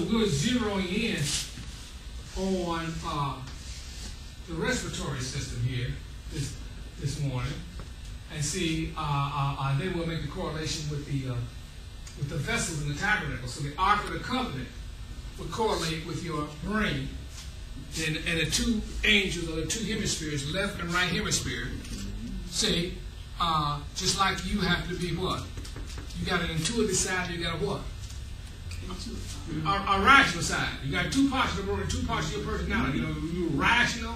We're zeroing in on the respiratory system here this morning, and see then we'll make the correlation with the vessels in the tabernacle. So the Ark of the Covenant would correlate with your brain, and the two angels, or the two hemispheres, left and right hemisphere. See, just like you have to be what? You got an intuitive side, you got a what? A rational side. You got two parts of the brain, two parts of your personality. You know, you're rational,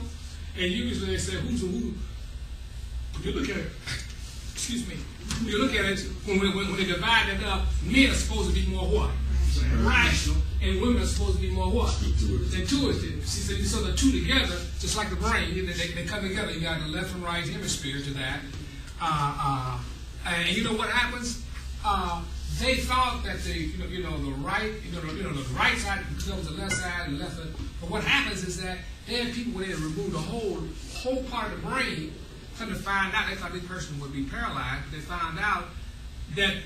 and usually they say who's who. You look at it. Excuse me. You look at it when they divide it up. Men are supposed to be more what? Rational, and women are supposed to be more what? Intuitive. See, so the two together, just like the brain, they come together. You got the left and right hemisphere to that. And you know what happens? They thought that the right side becomes the left side and the left side. But what happens is that they had people when they removed the whole part of the brain, come to find out they thought this person would be paralyzed. They found out that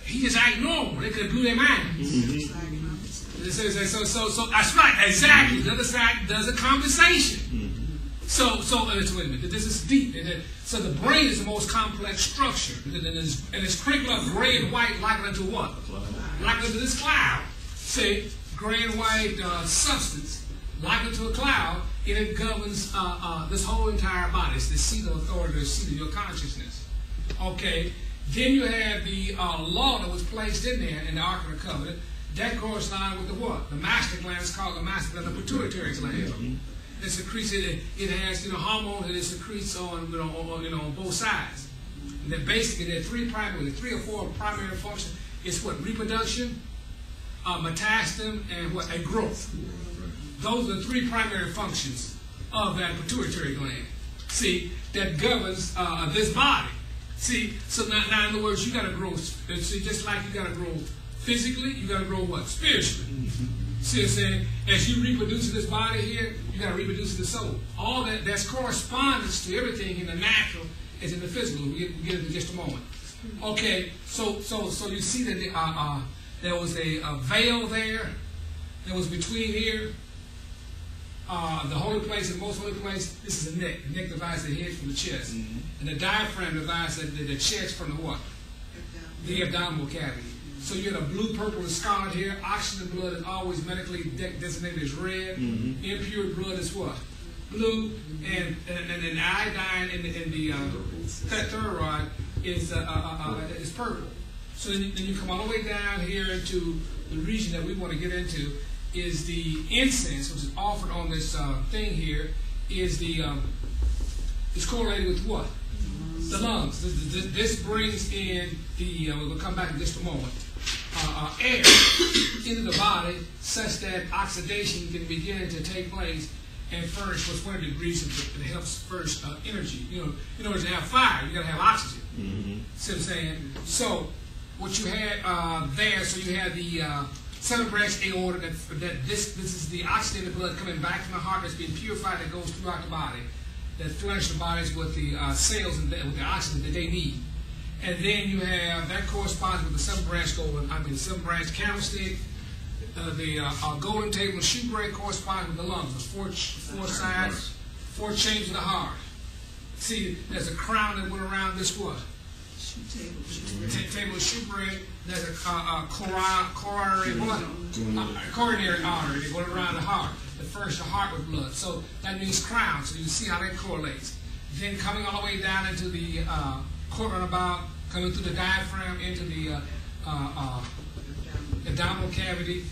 he just acted normal. They could blew their mind. Mm-hmm. So that's right, exactly. The other side does a compensation. So wait a minute. This is deep. So the brain is the most complex structure, and it's sprinkled up gray and white, like unto what? Like unto this cloud. See, gray and white substance, like unto a cloud, and it governs this whole entire body. It's the seat of authority, the seat of your consciousness. Okay. Then you have the law that was placed in there in the Ark of the Covenant. That corresponds with the what? The master gland is called the master gland, the pituitary gland. Mm-hmm. It secretes it has hormones that it secretes on both sides. And then basically there are three or four primary functions. It's what? Reproduction, metastasis, and what? A growth. Those are the three primary functions of that pituitary gland. See, that governs this body. See, so now in other words, you got to grow. See, just like you got to grow physically, you got to grow what? Spiritually. See, it's saying as you reproduce in this body here, you got to reproduce in the soul. All that's correspondence to everything in the natural is in the physical. We'll get into just a moment. Okay, so you see that there was a veil there that was between here. The holy place and most holy place, this is the neck. The neck divides the head from the chest. Mm-hmm. And the diaphragm divides the chest from the what? The abdominal cavity. So you had a blue, purple, and scarlet here. Oxygen blood is always medically designated as red. Mm-hmm. Impure blood is what? Blue. And the iodine in the thyroid is purple. So then you come all the way down here into the region that we want to get into. Is the incense, which is offered on this thing here, is correlated with what? The lungs. This brings in the, we'll come back in just a moment, air into the body such that oxidation can begin to take place and furnish what's 100 degrees and it helps furnish energy. In order to have fire, you got to have oxygen. Mm-hmm. See what I'm saying? So what you had there, so you had the seven branch aorta, that this is the oxygenated blood coming back from the heart that's being purified, that goes throughout the body, that furnishes the bodies with the cells and with the oxygen that they need. And then you have, that corresponds with the seven branch candlestick. The golden table and shoe bread corresponds with the lungs, the four sides, four chambers of the heart. See, there's a crown that went around this what? Table of shoe bread. There's a coronary artery that goes around the heart that furnishes the heart with blood. So that means crown. So you see how that correlates. Then coming all the way down into the about coming through the diaphragm into the abdominal cavity.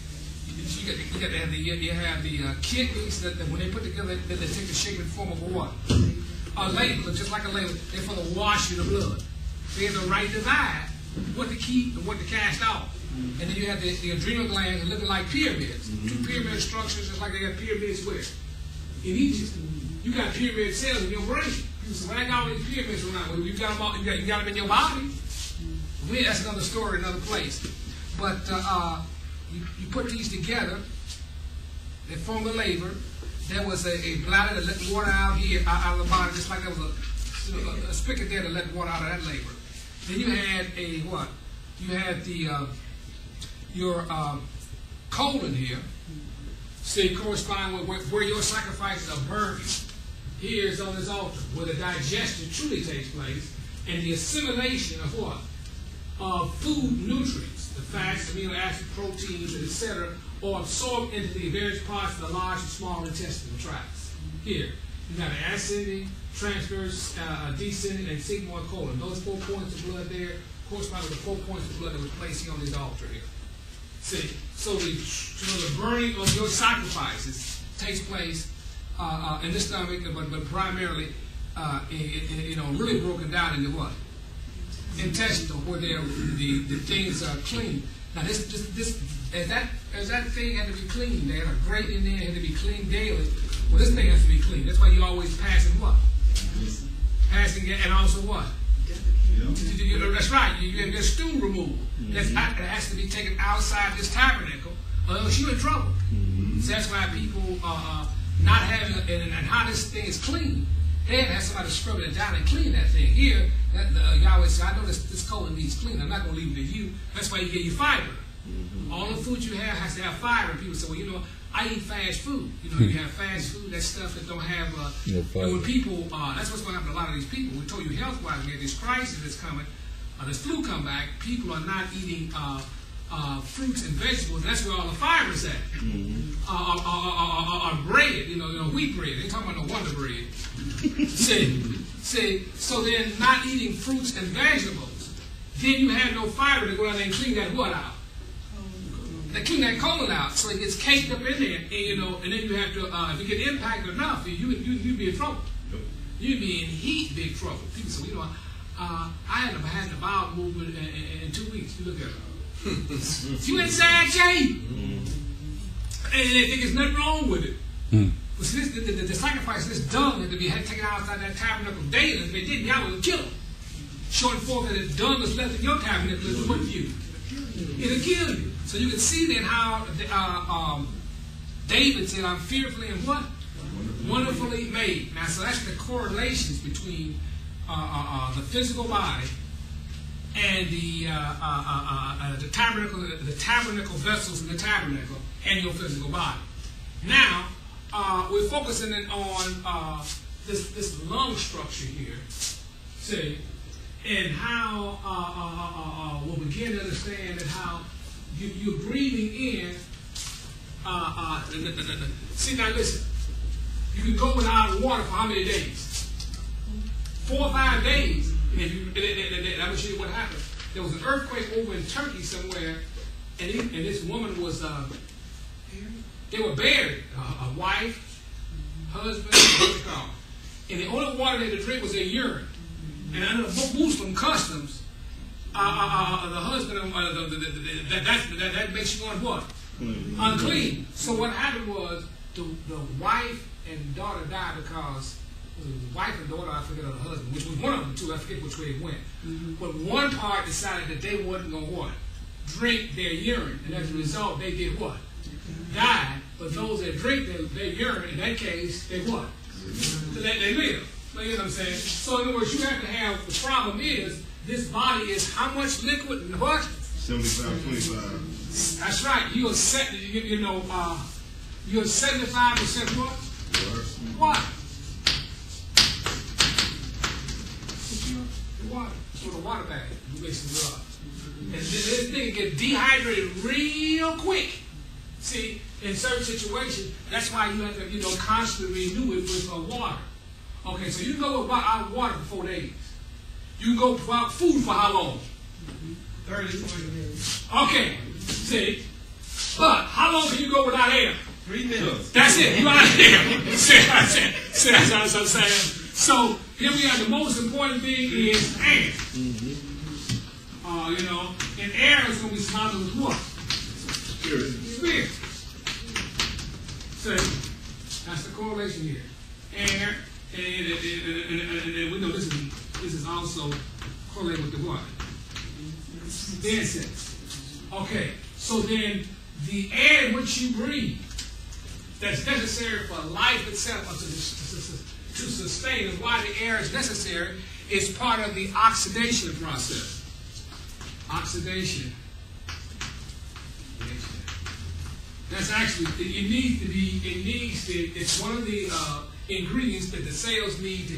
You have the kidneys that when they put together, they take the shape and form of a what? A ladle, just like a ladle. They're for the washing of blood. They have the right divide, what to keep and what to cast off. And then you have the adrenal glands looking like pyramids. Mm-hmm. Two pyramid structures, just like they got pyramids where? In Egypt. You got pyramid cells in your brain. People say, well, I got all these pyramids around. Well, you got them all, you got them in your body. That's another story, another place. But you put these together, they form the labor. There was a bladder that let water out here, out of the body, just like there was a spigot there that let water out of that labor. Then you had a what? You had your colon here, see, corresponding with where your sacrifices are burned. Here is on this altar, where the digestion truly takes place, and the assimilation of what? Of food nutrients, the fats, amino acids, proteins, and etc., are absorbed into the various parts of the large and small intestinal tracts. Here, you got an ascending, transverse, descending, and sigmoid colon. Those 4 points of blood there correspond to the 4 points of blood that was placed here on this altar here. See, so the burning of your sacrifices takes place in the stomach, but primarily, really broken down into what? Intestinal, where the things are clean. Now, as that thing had to be cleaned, they had a grate in there, had to be cleaned daily. Well, this thing has to be clean. That's why you always passing what? Passing it, and also what? Yeah. That's right. You have your stool removed. That has to be taken outside this tabernacle, or else you're in trouble. So that's why people not having and how this thing is clean. They have somebody scrub it down and clean that thing. Here, Yahweh said, I know this colon needs clean. I'm not going to leave it to you. That's why you get your fiber. All the food you have has to have fiber. And people say, well, I eat fast food. You have fast food, that stuff that don't have no fiber. And when people, that's what's going to happen to a lot of these people. We told you health-wise, we have this crisis that's coming, this flu come back, people are not eating fruits and vegetables. That's where all the fiber is at. Bread, wheat bread. They ain't talking about no Wonder Bread. See, so they're not eating fruits and vegetables. Then you have no fiber to go down there and clean that what out? They clean that colon out, so it gets caked up in there, and then you have to, if you get impacted enough, you'd be in trouble. You'd be in big trouble. People say, I hadn't had the bowel movement in 2 weeks. You look at it. You in sad shape. And they think there's nothing wrong with it. But see, the sacrifice of this dung had to be taken outside that tabernacle daily. If they didn't, y'all would kill them. Showing forth that the dung was left in your tabernacle, it'll what you? It'll kill you. So you can see then how David said, I'm fearfully and what? Wonderfully made. Now, so that's the correlations between the physical body and the tabernacle vessels in the tabernacle and your physical body. Now, we're focusing in on this lung structure here, see, and how we'll begin to understand that how you're breathing in. See, now listen, you can go without water for how many days? 4 or 5 days. And I'm going to show you what happened. There was an earthquake over in Turkey somewhere, and this woman was, they were buried, a wife, husband, and the only water they had to drink was their urine. And under the Muslim customs, the husband, that makes you what? Unclean. So what happened was, the wife and daughter died because the wife and daughter, I forget, or the husband, which was one of them too, I forget which way it went. But one part decided that they wasn't going to what? Drink their urine. And as a result, they did what? Died. But those that drink their urine, in that case, they what? They live. You know what I'm saying? So in other words, you have to have, the problem is, this body is how much liquid and what? 75, 25. That's right. You're 75% what? What? Water. So the water bag, you mix it up. And this thing get dehydrated real quick. See, in certain situations, that's why you have to, constantly renew it with water. Okay, so you can go without water for 4 days. You can go without food for how long? 30 to 40 minutes. Okay, see. But how long can you go without air? 3 minutes. That's it. You out of here. See, that's what I'm saying. So here we are. The most important thing is air. And air is going to be surrounded with what? Spirit. See, that's the correlation here. Air, and we know this is also correlated with the what? The incense. Okay. So then the air in which you breathe, that's necessary for life itself to sustain, and why the air is necessary is part of the oxidation process. Oxidation. That's actually, it needs to be, it's one of the ingredients that the sales need to